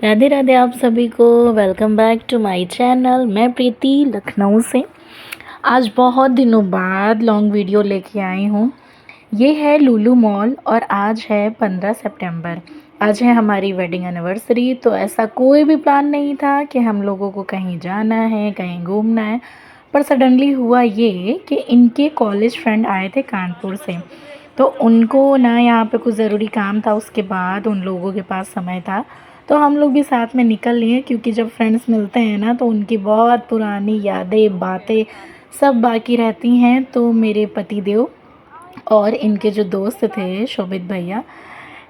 राधे राधे आप सभी को। Welcome back to my channel. मैं प्रीति लखनऊ से आज बहुत दिनों बाद लॉन्ग वीडियो लेके आई हूँ। ये है लुलु मॉल और आज है 15 सितंबर। आज है हमारी वेडिंग एनिवर्सरी। तो ऐसा कोई भी प्लान नहीं था कि हम लोगों को कहीं जाना है, कहीं घूमना है, पर सडनली हुआ ये कि इनके कॉलेज फ्रेंड आए थे कानपुर से। तो उनको ना यहाँ पे कुछ ज़रूरी काम था, उसके बाद उन लोगों के पास समय था तो हम लोग भी साथ में निकल लिए, क्योंकि जब फ्रेंड्स मिलते हैं ना तो उनकी बहुत पुरानी यादें, बातें सब बाकी रहती हैं। तो मेरे पति देव और इनके जो दोस्त थे शोभित भैया,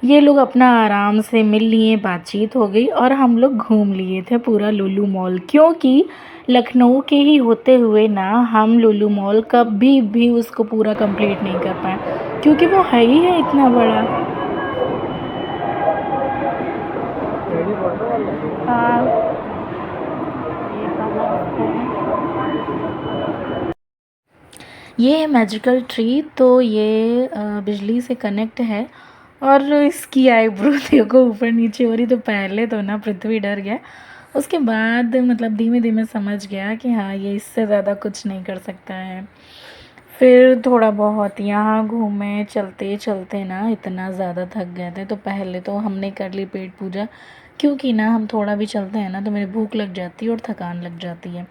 ये लोग अपना आराम से मिल लिए, बातचीत हो गई और हम लोग घूम लिए थे पूरा लुलु मॉल। क्योंकि लखनऊ के ही होते हुए ना हम लुलु मॉल कभी भी उसको पूरा कंप्लीट नहीं कर पाए, क्योंकि वो है ही है इतना बड़ा। हाँ, ये है मैजिकल ट्री। तो ये बिजली से कनेक्ट है और इसकी आईब्रो देखो ऊपर नीचे हो रही। तो पहले तो ना पृथ्वी डर गया, उसके बाद मतलब धीमे धीमे समझ गया कि हाँ ये इससे ज़्यादा कुछ नहीं कर सकता है। फिर थोड़ा बहुत यहाँ घूमे, चलते चलते ना इतना ज़्यादा थक गए थे। तो पहले तो हमने कर ली पेट पूजा, क्योंकि ना हम थोड़ा भी चलते हैं ना तो मेरी भूख लग जाती है और थकान लग जाती है।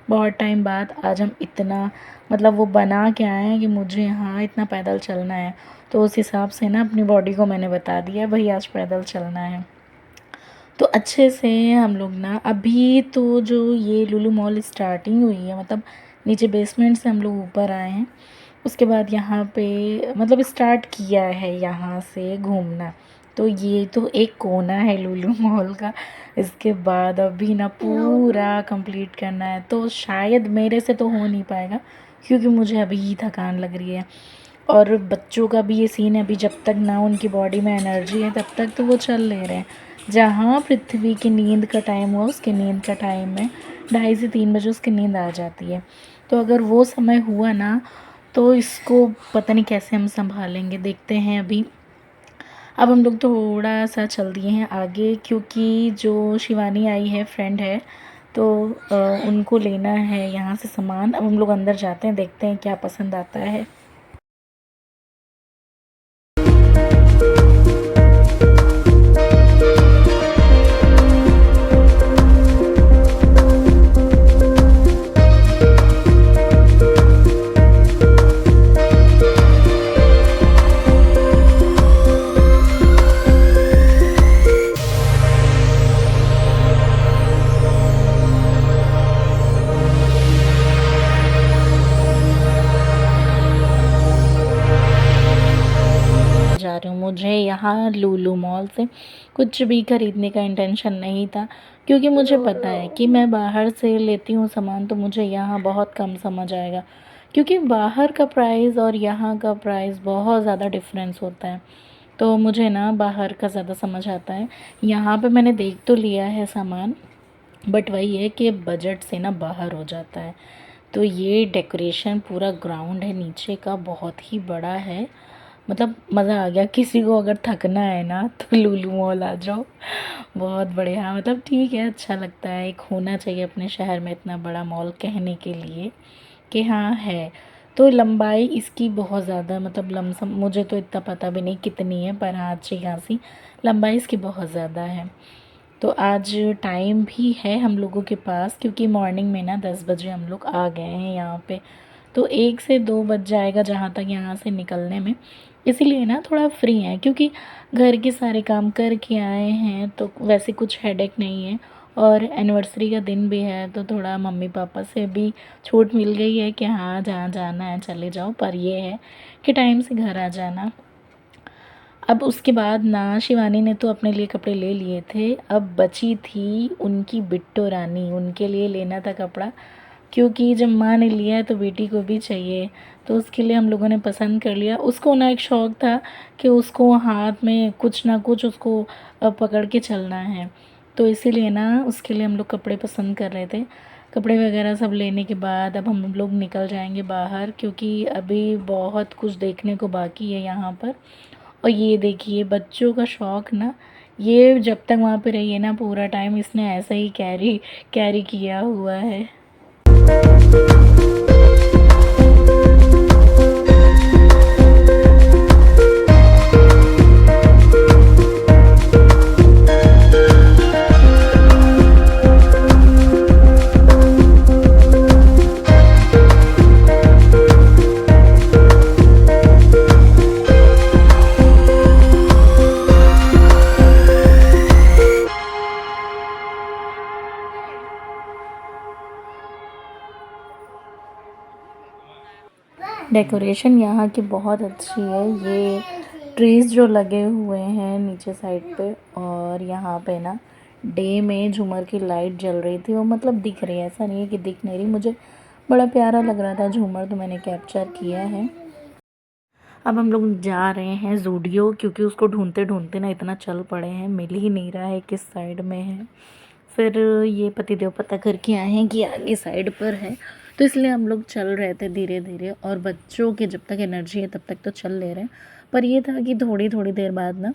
बहुत टाइम बाद आज हम इतना मतलब वो बना के आए हैं कि मुझे यहाँ इतना पैदल चलना है। तो उस हिसाब से ना अपनी बॉडी को मैंने बता दिया भाई आज पैदल चलना है। तो अच्छे से हम लोग ना अभी तो जो ये लुलु मॉल स्टार्टिंग हुई है, मतलब नीचे बेसमेंट से हम लोग ऊपर आए हैं। उसके बाद यहाँ पे मतलब स्टार्ट किया है यहाँ से घूमना। तो ये तो एक कोना है लुलु मॉल का। इसके बाद अभी ना पूरा कंप्लीट करना है, तो शायद मेरे से तो हो नहीं पाएगा, क्योंकि मुझे अभी थकान लग रही है। और बच्चों का भी ये सीन है, अभी जब तक ना उनकी बॉडी में एनर्जी है तब तक तो वो चल ले रहे हैं। जहाँ पृथ्वी की नींद का टाइम हुआ, उसके नींद का टाइम में 2:30 से 3 बजे उसकी नींद आ जाती है। तो अगर वो समय हुआ ना तो इसको पता नहीं कैसे हम संभालेंगे, देखते हैं अभी। अब हम लोग थोड़ा सा चल दिए हैं आगे, क्योंकि जो शिवानी आई है, फ्रेंड है, तो उनको लेना है यहाँ से सामान। अब हम लोग अंदर जाते हैं, देखते हैं क्या पसंद आता है। जा रही हूँ। मुझे यहाँ लुलु मॉल से कुछ भी खरीदने का इंटेंशन नहीं था, क्योंकि मुझे पता है कि मैं बाहर से लेती हूँ सामान तो मुझे यहाँ बहुत कम समझ आएगा, क्योंकि बाहर का प्राइस और यहाँ का प्राइस बहुत ज़्यादा डिफरेंस होता है। तो मुझे ना बाहर का ज़्यादा समझ आता है। यहाँ पे मैंने देख तो लिया है सामान, बट वही है कि बजट से ना बाहर हो जाता है। तो ये डेकोरेशन पूरा ग्राउंड है नीचे का, बहुत ही बड़ा है। मतलब मज़ा आ गया। किसी को अगर थकना है ना तो लुलु मॉल आ जाओ, बहुत बढ़िया। मतलब ठीक है, अच्छा लगता है, एक होना चाहिए अपने शहर में इतना बड़ा मॉल कहने के लिए कि हाँ है। तो लंबाई इसकी बहुत ज़्यादा, मतलब लमसम मुझे तो इतना पता भी नहीं कितनी है, पर हाँ अच्छी खासी लंबाई इसकी बहुत ज़्यादा है। तो आज टाइम भी है हम लोगों के पास, क्योंकि मॉर्निंग में ना 10 बजे हम लोग आ गए हैं यहाँ पे। तो 1 से 2 बज जाएगा जहाँ तक यहाँ से निकलने में। इसीलिए ना थोड़ा फ्री हैं, क्योंकि घर के सारे काम करके आए हैं तो वैसे कुछ हेडेक नहीं है। और एनिवर्सरी का दिन भी है तो थोड़ा मम्मी पापा से भी छूट मिल गई है कि हाँ जहाँ जाना है चले जाओ, पर ये है कि टाइम से घर आ जाना। अब उसके बाद ना शिवानी ने तो अपने लिए कपड़े ले लिए थे, अब बची थी उनकी बिट्टो रानी, उनके लिए लेना था कपड़ा। क्योंकि जब माँ ने लिया है तो बेटी को भी चाहिए, तो उसके लिए हम लोगों ने पसंद कर लिया। उसको ना एक शौक़ था कि उसको हाथ में कुछ ना कुछ उसको पकड़ के चलना है। तो इसीलिए ना उसके लिए हम लोग कपड़े पसंद कर रहे थे। कपड़े वगैरह सब लेने के बाद अब हम लोग निकल जाएंगे बाहर, क्योंकि अभी बहुत कुछ देखने को बाकी है यहाँ पर। और ये देखिए बच्चों का शौक़ ना ये जब तक वहाँ पे रही है ना, पूरा टाइम इसने ऐसे ही कैरी कैरी किया हुआ है। डेकोरेशन यहाँ की बहुत अच्छी है। ये ट्रीज़ जो लगे हुए हैं नीचे साइड पे, और यहाँ पे ना डे में झूमर की लाइट जल रही थी, वो मतलब दिख रही है, ऐसा नहीं है कि दिख नहीं रही। मुझे बड़ा प्यारा लग रहा था झूमर, तो मैंने कैप्चर किया है। अब हम लोग जा रहे हैं ज़ूडियो, क्योंकि उसको ढूंढते ढूंढते ना इतना चल पड़े हैं, मिल ही नहीं रहा है किस साइड में है। फिर ये पतिदेव पता करके आए हैं कि आगे साइड पर है, तो इसलिए हम लोग चल रहे थे धीरे धीरे। और बच्चों के जब तक एनर्जी है तब तक तो चल ले रहे हैं, पर ये था कि थोड़ी थोड़ी देर बाद ना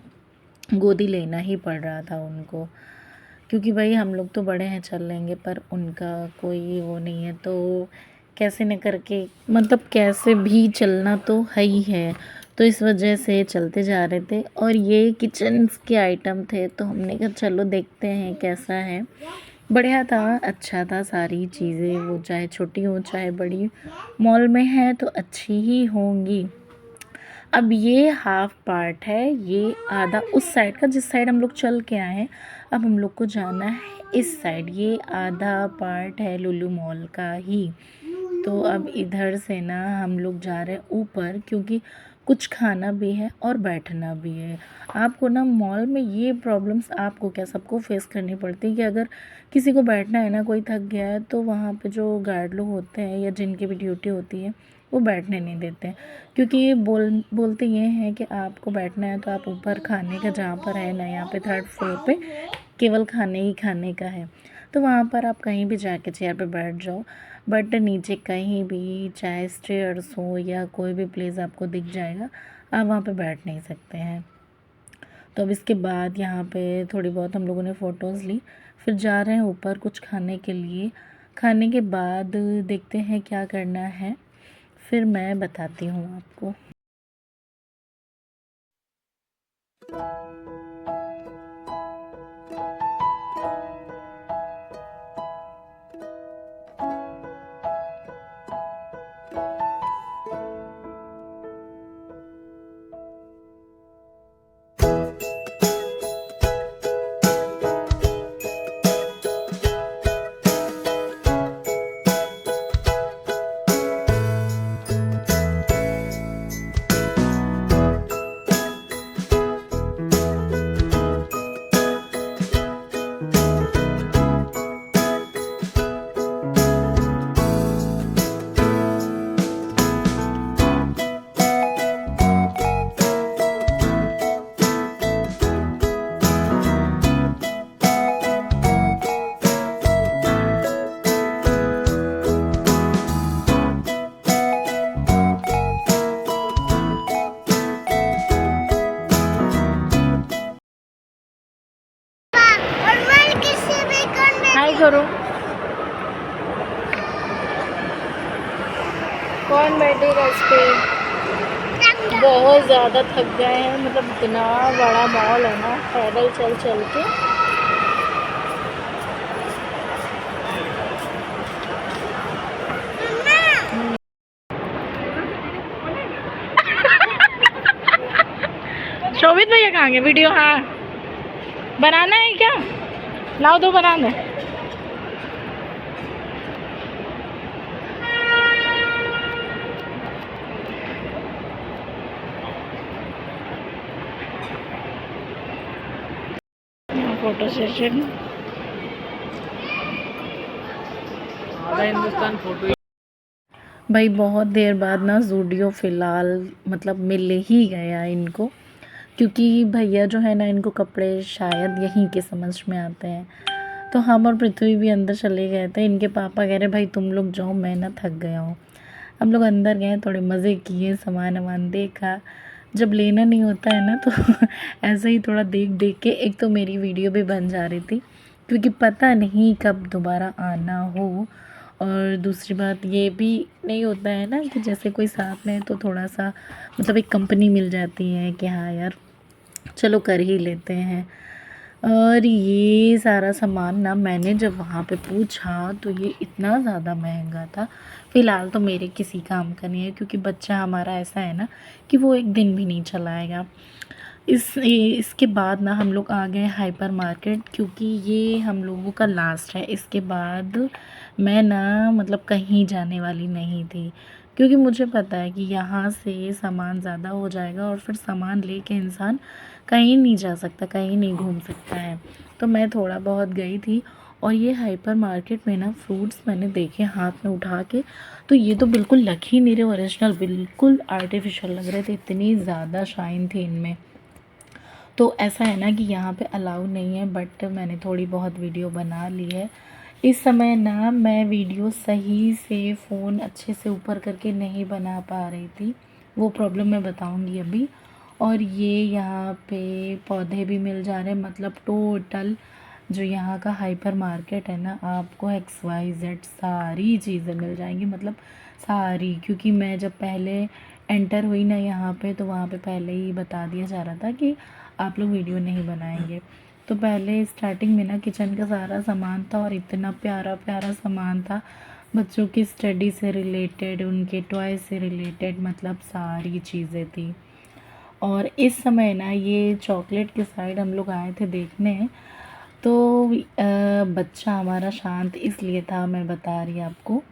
गोदी लेना ही पड़ रहा था उनको, क्योंकि भाई हम लोग तो बड़े हैं चल लेंगे, पर उनका कोई वो नहीं है, तो कैसे न करके मतलब कैसे भी चलना तो है ही है। तो इस वजह से चलते जा रहे थे। और ये किचन के आइटम थे, तो हमने कहा चलो देखते हैं कैसा है। बढ़िया था, अच्छा था, सारी चीज़ें वो चाहे छोटी हो चाहे बड़ी, मॉल में है तो अच्छी ही होंगी। अब ये हाफ पार्ट है, ये आधा उस साइड का जिस साइड हम लोग चल के आए हैं। अब हम लोग को जाना है इस साइड, ये आधा पार्ट है लुलु मॉल का ही। तो अब इधर से ना हम लोग जा रहे हैं ऊपर, क्योंकि कुछ खाना भी है और बैठना भी है। आपको ना मॉल में ये प्रॉब्लम्स आपको क्या सबको फेस करनी पड़ती है कि अगर किसी को बैठना है ना, कोई थक गया है, तो वहाँ पे जो गार्ड लोग होते हैं या जिनकी भी ड्यूटी होती है वो बैठने नहीं देते हैं। क्योंकि ये बोलते ये हैं कि आपको बैठना है तो आप ऊपर खाने का जहाँ पर है ना, यहाँ पे 3rd फ्लोर पे केवल खाने ही खाने का है, तो वहाँ पर आप कहीं भी जाके चेयर पे बैठ जाओ। बट नीचे कहीं भी चाहे स्टेयर्स हो या कोई भी प्लेस आपको दिख जाएगा, आप वहाँ पे बैठ नहीं सकते हैं। तो अब इसके बाद यहाँ पे थोड़ी बहुत हम लोगों ने फ़ोटोज़ ली, फिर जा रहे हैं ऊपर कुछ खाने के लिए। खाने के बाद देखते हैं क्या करना है, फिर मैं बताती हूँ आपको। हाय करो। कौन बैठेगा इस पे? बहुत ज़्यादा थक गए हैं, मतलब इतना बड़ा मॉल है ना, पैदल चल चल के। शोभित भैया कहाँ गए? वीडियो हाँ बनाना है क्या? लाओ दो बना दे। Photo session Hindustan photo. भाई बहुत देर बाद ना ज़ूडियो फ़िलहाल मतलब मिल ही गया इनको, क्योंकि भैया जो है ना इनको कपड़े शायद यहीं के समझ में आते हैं। तो हम और पृथ्वी भी अंदर चले गए थे। इनके पापा कह रहे भाई तुम लोग जाओ, मैं ना थक गया हूँ। हम लोग अंदर गए, थोड़े मज़े किए, सामान वामान देखा, जब लेना नहीं होता है ना तो ऐसे ही थोड़ा देख देख के, एक तो मेरी वीडियो भी बन जा रही थी क्योंकि पता नहीं कब दोबारा आना हो, और दूसरी बात ये भी नहीं होता है ना कि जैसे कोई साथ में है तो थोड़ा सा मतलब एक कंपनी मिल जाती है कि हाँ यार चलो कर ही लेते हैं। और ये सारा सामान ना मैंने जब वहाँ पे पूछा तो ये इतना ज़्यादा महंगा था। फ़िलहाल तो मेरे किसी काम का नहीं है क्योंकि बच्चा हमारा ऐसा है ना कि वो एक दिन भी नहीं चलाएगा। इसके बाद ना हम लोग आ गए हाइपर मार्केट, क्योंकि ये हम लोगों का लास्ट है। इसके बाद मैं ना मतलब कहीं जाने वाली नहीं थी क्योंकि मुझे पता है कि यहाँ से सामान ज़्यादा हो जाएगा और फिर सामान लेके इंसान कहीं नहीं जा सकता, कहीं नहीं घूम सकता है। तो मैं थोड़ा बहुत गई थी, और ये हाइपर मार्केट में ना फ्रूट्स मैंने देखे हाथ में उठा के, तो ये तो बिल्कुल लग ही नहीं रहे ओरिजिनल, बिल्कुल आर्टिफिशियल लग रहे थे, इतनी ज़्यादा शाइन थी इनमें। तो ऐसा है ना कि यहाँ पे अलाउ नहीं है, बट मैंने थोड़ी बहुत वीडियो बना ली है। इस समय ना मैं वीडियो सही से फ़ोन अच्छे से ऊपर करके नहीं बना पा रही थी, वो प्रॉब्लम मैं बताऊँगी अभी। और ये यहाँ पे पौधे भी मिल जा रहे हैं, मतलब टोटल जो यहाँ का हाइपर मार्केट है ना, आपको XYZ सारी चीज़ें मिल जाएंगी, मतलब सारी। क्योंकि मैं जब पहले एंटर हुई ना यहाँ पे, तो वहाँ पे पहले ही बता दिया जा रहा था कि आप लोग वीडियो नहीं बनाएंगे। तो पहले स्टार्टिंग में ना किचन का सारा सामान था, और इतना प्यारा प्यारा सामान था, बच्चों की स्टडी से रिलेटेड, उनके टॉय से रिलेटेड, मतलब सारी चीज़ें थी। और इस समय ना ये चॉकलेट के साइड हम लोग आए थे देखने। तो बच्चा हमारा शांत इसलिए था, मैं बता रही आपको,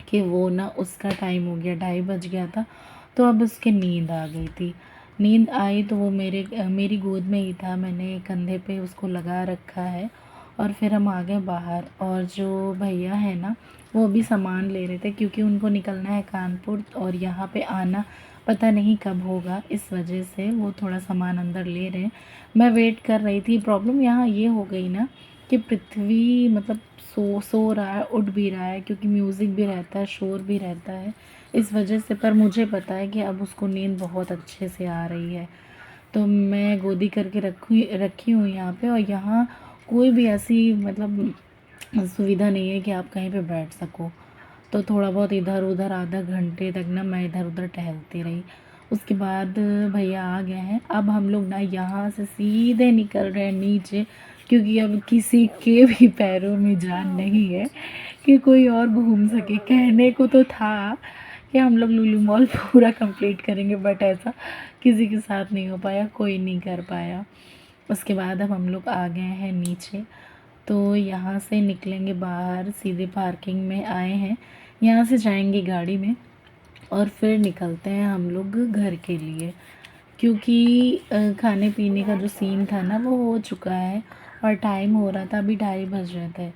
कि वो ना उसका टाइम हो गया, 2:30 बज गया था, तो अब उसके नींद आ गई थी। नींद आई तो वो मेरी गोद में ही था, मैंने कंधे पे उसको लगा रखा है। और फिर हम आ गए बाहर, और जो भैया है ना वो अभी सामान ले रहे थे क्योंकि उनको निकलना है कानपुर, और यहाँ पे आना पता नहीं कब होगा, इस वजह से वो थोड़ा सामान अंदर ले रहे हैं। मैं वेट कर रही थी। प्रॉब्लम यहाँ ये हो गई ना कि पृथ्वी मतलब सो रहा है, उठ भी रहा है, क्योंकि म्यूज़िक भी रहता है, शोर भी रहता है, इस वजह से। पर मुझे पता है कि अब उसको नींद बहुत अच्छे से आ रही है, तो मैं गोदी करके रखी हूँ यहाँ पे। और यहाँ कोई भी ऐसी मतलब सुविधा नहीं है कि आप कहीं पे बैठ सको। तो थोड़ा बहुत इधर उधर आधा घंटे तक ना मैं इधर उधर टहलती रही। उसके बाद भैया आ गए हैं। अब हम लोग ना यहाँ से सीधे निकल रहे हैं नीचे, क्योंकि अब किसी के भी पैरों में जान नहीं है कि कोई और घूम सके। कहने को तो था कि हम लोग लुलु मॉल पूरा कंप्लीट करेंगे, बट ऐसा किसी के साथ नहीं हो पाया, कोई नहीं कर पाया। उसके बाद अब हम लोग आ गए हैं नीचे, तो यहाँ से निकलेंगे बाहर, सीधे पार्किंग में आए हैं, यहाँ से जाएंगे गाड़ी में, और फिर निकलते हैं हम लोग घर के लिए। क्योंकि खाने पीने का जो सीन था ना वो हो चुका है, और टाइम हो रहा था, अभी 2:30 बज रहे थे।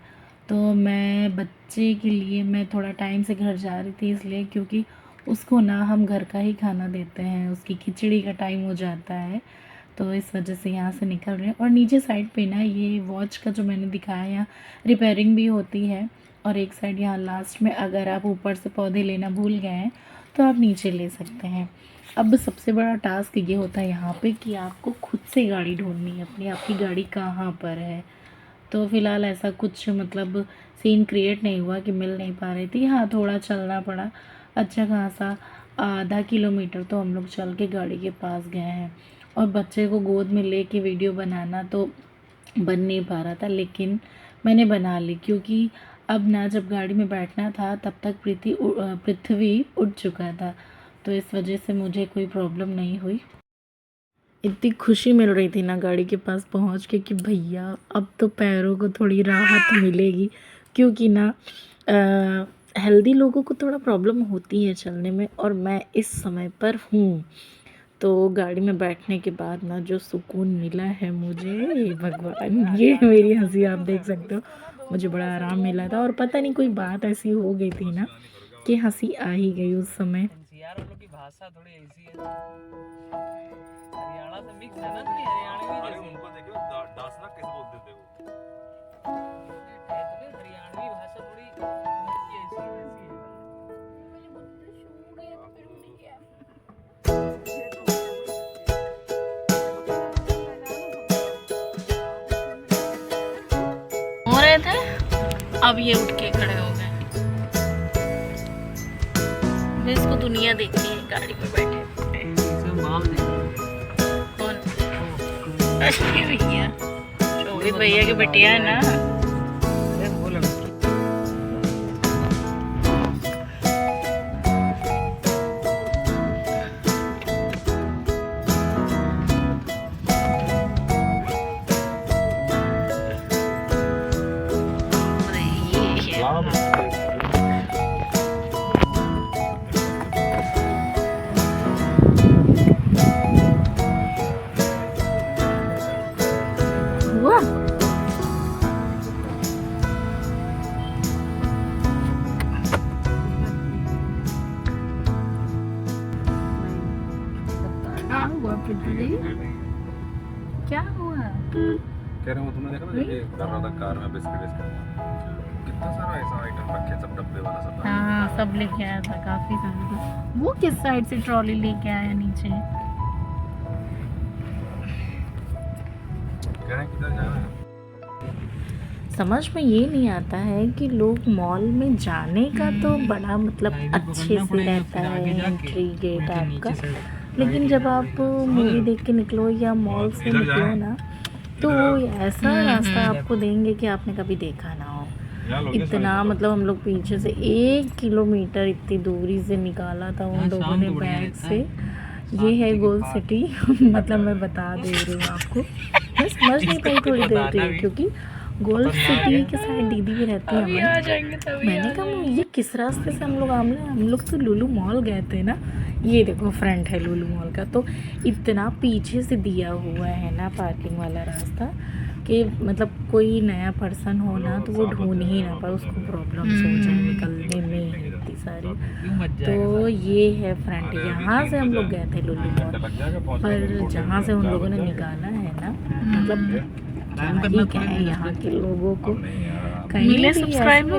तो मैं बच्चे के लिए मैं थोड़ा टाइम से घर जा रही थी, इसलिए क्योंकि उसको ना हम घर का ही खाना देते हैं, उसकी खिचड़ी का टाइम हो जाता है, तो इस वजह से यहाँ से निकल रहे हैं। और नीचे साइड पे ना ये वॉच का जो मैंने दिखाया, यहाँ रिपेयरिंग भी होती है। और एक साइड यहाँ लास्ट में, अगर आप ऊपर से पौधे लेना भूल गए हैं तो आप नीचे ले सकते हैं। अब सबसे बड़ा टास्क ये होता है यहाँ पे कि आपको खुद से गाड़ी ढूंढनी है अपनी, आपकी गाड़ी कहाँ पर है। तो फ़िलहाल ऐसा कुछ मतलब सीन क्रिएट नहीं हुआ कि मिल नहीं पा रही थी। हाँ, थोड़ा चलना पड़ा, अच्छा खासा आधा किलोमीटर तो हम लोग चल के गाड़ी के पास गए हैं। और बच्चे को गोद में लेके वीडियो बनाना तो बन नहीं पा रहा था, लेकिन मैंने बना ली, क्योंकि अब ना जब गाड़ी में बैठना था तब तक पृथ्वी उठ चुका था, तो इस वजह से मुझे कोई प्रॉब्लम नहीं हुई। इतनी खुशी मिल रही थी ना गाड़ी के पास पहुंच के कि भैया अब तो पैरों को थोड़ी राहत मिलेगी, क्योंकि ना हेल्दी लोगों को थोड़ा प्रॉब्लम होती है चलने में, और मैं इस समय पर हूँ। तो गाड़ी में बैठने के बाद ना जो सुकून मिला है मुझे, हे भगवान, ये मेरी हंसी आप देख सकते हो, मुझे बड़ा आराम मिला था। और पता नहीं कोई बात ऐसी हो गई थी ना कि हंसी आ ही गई उस समय। यार हम लोग की भाषा थोड़ी ऐसी है, हरियाणा से मिक्स है ना, थोड़ी हरियाणवी जैसी। उनको देखो डांसना कैसे बोलते थे वो, हरियाणवी भाषा थोड़ी उनकी ऐसी वैसी है। थे, अब ये उठ के खड़े हो गए। इसको दुनिया देखती है गाड़ी में बैठे। कौन? अरे भैया, शोभित भैया की बिटिया है ना। क्या हुआ? कह रहे हो तुमने देखा ना ये कर रहा था कार में बिस्किट कितना सारा ऐसा आइटम रखे सब डब्बे वाला सब। हाँ, सब लेके आया था काफी सारा। वो किस साइड से ट्रॉली लेके आया नीचे? कह रहे हैं किधर जाना है। समझ में ये नहीं आता है कि लोग मॉल में जाने का तो बड़ा मतलब अच्छे से रहता है एंट्री गेट आपका, लेकिन जब आप मूवी देख के निकलो या मॉल से निकलो ना, तो वो ऐसा रास्ता आपको देंगे कि आपने कभी देखा ना हो। इतना मतलब हम लोग पीछे से 1 किलोमीटर इतनी दूरी से निकाला था उन लोगों ने बैग से। ये है गोल्ड सिटी। मतलब मैं बता दे रही हूँ आपको, मैं समझ नहीं पाई थोड़ी देर के लिए, क्योंकि गोल्ड सिटी के साइड दीदी भी रहती है। मैंने कहा ये किस रास्ते से हम लोग तो लुलु मॉल गए थे ना। ये देखो फ्रंट है लुलु मॉल का, तो इतना पीछे से दिया हुआ है ना पार्किंग वाला रास्ता कि मतलब कोई नया पर्सन हो ना तो वो ढूंढ ही ना पाए, उसको प्रॉब्लम्स हो जाए निकलने में इतनी सारी। तो ये है फ्रंट। यहाँ से हम लोग गए थे लुलु मॉल, पर जहाँ से उन लोगों ने निकाला है ना, मतलब क्या है यहाँ के लोगों को कहीं मेरे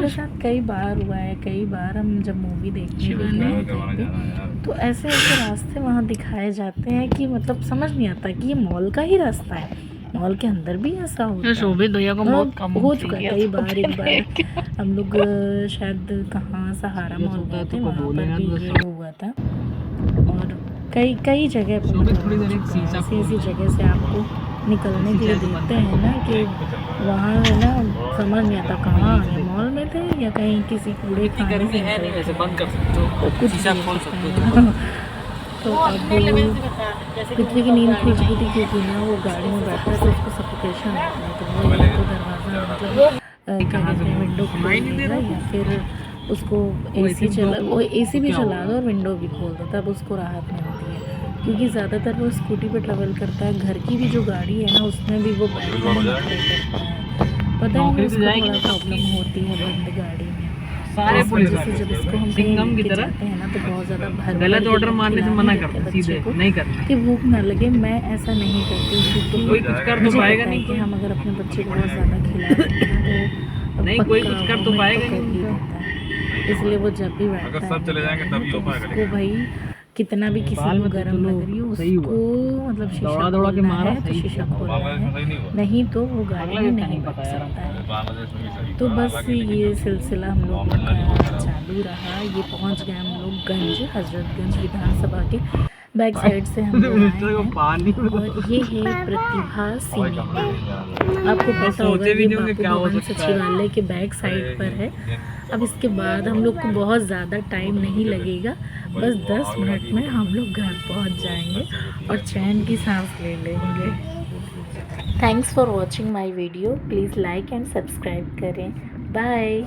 साथ कई बार हुआ है। कई बार हम जब मूवी देखने गए थे तो ऐसे ऐसे रास्ते वहाँ दिखाए जाते हैं कि मतलब समझ नहीं आता कि ये मॉल का ही रास्ता है। मॉल के अंदर भी ऐसा होता है। शोभित भैया को बहुत कम हो चुका है कई बार। एक बार हम लोग शायद कहाँ सहारा मॉल गए थे, वहाँ पर भी ये हुआ था। और कई जगह ऐसी जगह से आपको निकलने के लिए देते हैं ना कि वहाँ है ना, समझ नहीं आता कहाँ है, मॉल में थे या कहीं किसी कूड़े खाने से बंद कर सकते हो, कुछ खोल सकते हो। तो अब पृथ्वी की नींद खुल चुकी थी क्योंकि ना वो गाड़ी में बैठा तो उसको सफोकेशन होता है, तो वो या तो दरवाज़ा मतलब क्या कहते हैं विंडो खोल देगा या फिर उसको एसी चला, वो एसी भी चला दो और विंडो भी खोल दो, तब उसको राहत मिलती है। क्योंकि ज़्यादातर वो स्कूटी पे ट्रैवल करता है, घर की भी जो गाड़ी है ना उसमें भी वो बैटरी में करता है। पता नहीं उसको थोड़ा प्रॉब्लम होती है बंद गाड़ी में। सारे पुलिस जब इसको हम सिंघम की तरह जाते हैं ना तो बहुत ज़्यादा भर गलत ऑर्डर मारने से मना करते सीधे नहीं करना कि भूख ना लगे। मैं ऐसा नहीं करती क्योंकि कोई कुछ कर तो पाएगा नहीं कि हम अगर अपने बच्चे को बहुत ज़्यादा खिला तो नहीं कोई कुछ कर तो पाएगा नहीं। इसलिए वो जब भी बैठता है उसको भाई कितना भी किसी को गर्म लग रही हो उसको मतलब शीशा खोलना है तो शीशा खोलना है, नहीं तो वो गाड़ी में नहीं बैठ सकता है। तो बस ये सिलसिला हम लोग का चालू रहा। ये पहुंच गए हम लोग गंज, हजरतगंज विधानसभा के बैक साइड से हम लोग आए हैं। और ये है प्रतिभा सिनेमा। आपको पता होगा ये बापू भवन सचिवालय के बैक साइड पर है। अब इसके बाद हम लोग को बहुत ज़्यादा टाइम नहीं लगेगा, बस 10 मिनट में हम लोग घर पहुंच जाएंगे और चैन की सांस ले लेंगे। Thanks for watching my video. Please like and subscribe करें। बाय।